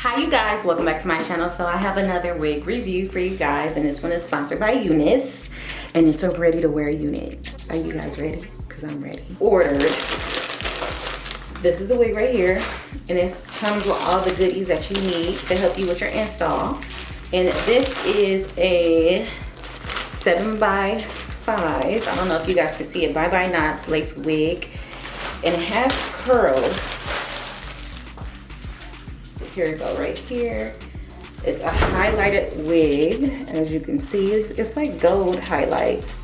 Hi you guys, welcome back to my channel. So I have another wig review for you guys, and this one is sponsored by UNICE, and it's a ready to wear unit. Are you guys ready? Because I'm ready. Ordered. This is the wig right here, and it comes with all the goodies that you need to help you with your install. And this is a 7x5. I don't know if you guys can see it. Bye knots lace wig, and it has curls. Here we go, right here. It's a highlighted wig. As you can see, it's like gold highlights.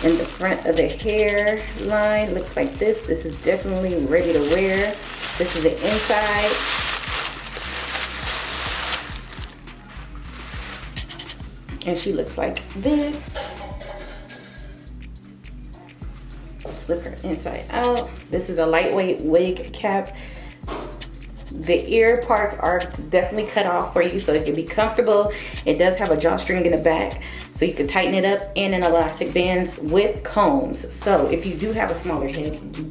In the front of the hairline, looks like this. This is definitely ready to wear. This is the inside. And she looks like this. Flip her inside out. This is a lightweight wig cap. The ear parts are definitely cut off for you so it can be comfortable. It does have a drawstring in the back so you can tighten it up, and an elastic bands with combs. So if you do have a smaller head, you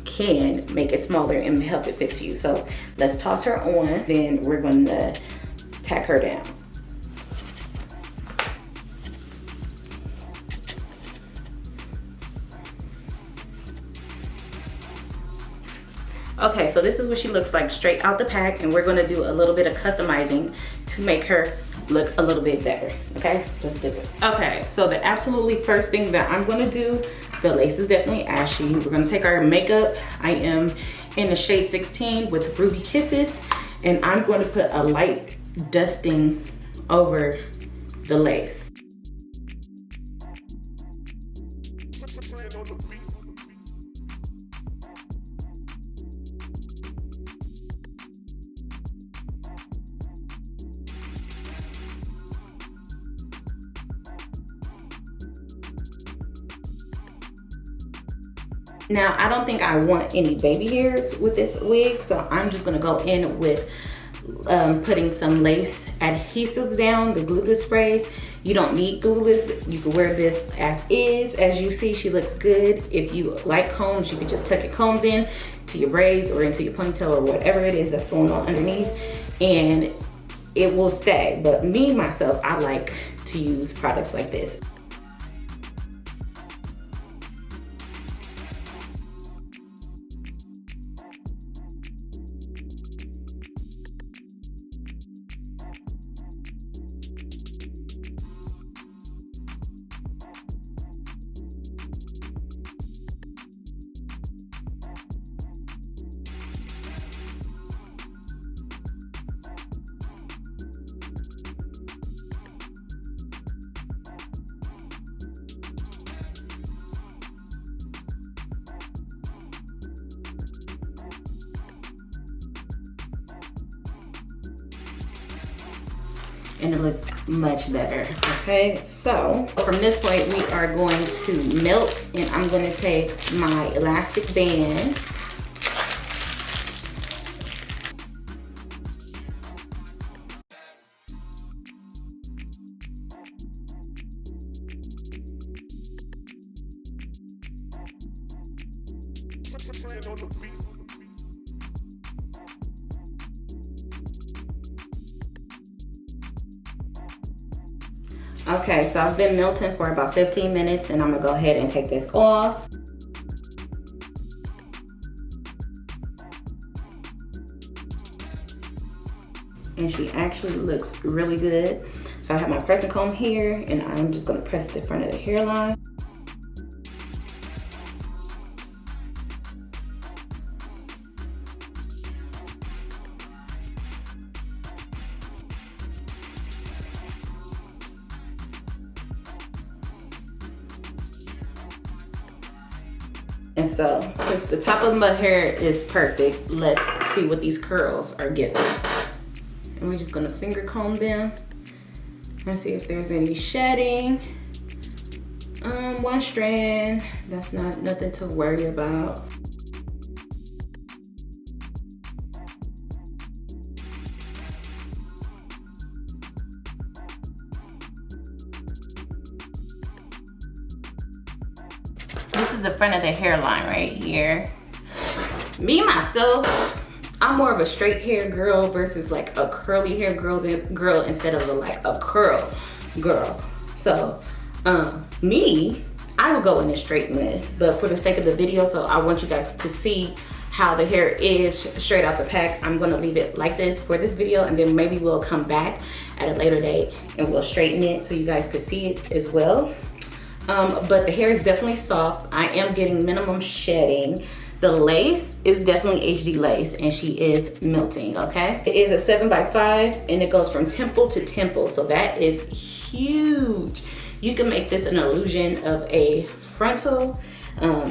can make it smaller and help it fit you. So let's toss her on, then we're gonna tack her down. Okay, so this is what she looks like straight out the pack, and we're gonna do a little bit of customizing to make her look a little bit better. Okay, let's do it. Okay, so the absolutely first thing that I'm gonna do, the lace is definitely ashy. We're gonna take our makeup. I am in the shade 16 with Ruby Kisses, and I'm going to put a light dusting over the lace. Now, I don't think I want any baby hairs with this wig, so I'm just gonna go in with putting some lace adhesives down, the glueless sprays. You don't need glueless. You can wear this as is. As you see, she looks good. If you like combs, you can just tuck your combs in to your braids or into your ponytail or whatever it is that's going on underneath, and it will stay. But me, myself, I like to use products like this. And it looks much better. Okay, so from this point we are going to melt, and I'm going to take my elastic bands Okay, so I've been melting for about 15 minutes, and I'm gonna go ahead and take this off. And she actually looks really good. So I have my pressing comb here, and I'm just gonna press the front of the hairline. And so, since the top of my hair is perfect, let's see what these curls are giving. And we're just gonna finger comb them and see if there's any shedding. One strand, that's nothing to worry about. this is the front of the hairline right here. Me, myself, I'm more of a straight hair girl versus like a curly hair girl instead of like a curl girl. So me, I will go in and straighten this, but for the sake of the video, so I want you guys to see how the hair is straight out the pack, I'm gonna leave it like this for this video, and then maybe we'll come back at a later date and we'll straighten it so you guys can see it as well. But the hair is definitely soft. I am getting minimum shedding. The lace is definitely HD lace, and she is melting, okay? It is a 7x5, and it goes from temple to temple, so that is huge. You can make this an illusion of a frontal.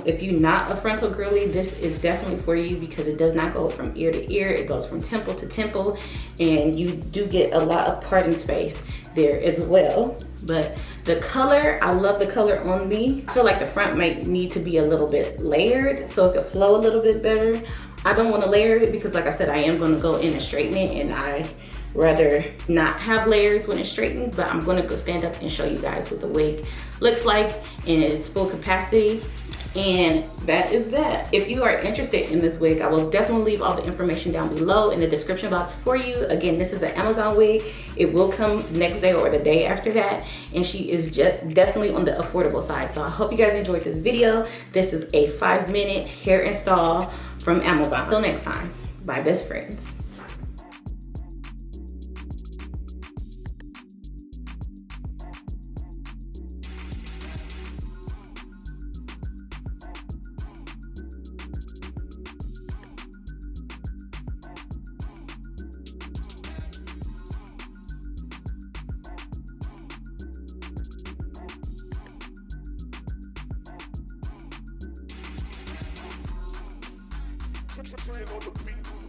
If you're not a frontal girly, this is definitely for you because it does not go from ear to ear. It goes from temple to temple, and you do get a lot of parting space there as well. But the color, I love the color on me. I feel like the front might need to be a little bit layered so it could flow a little bit better. I don't want to layer it because, like I said, I am going to go in and straighten it, and I rather not have layers when it's straightened. But I'm going to go stand up and show you guys what the wig looks like in its full capacity. And that is that. If you are interested in this wig, I will definitely leave all the information down below in the description box for you. Again, this is an Amazon wig. It will come next day or the day after that, and she is just definitely on the affordable side. So I hope you guys enjoyed this video. This is a 5-minute hair install from Amazon. Until next time, bye best friends. Playing on the beat.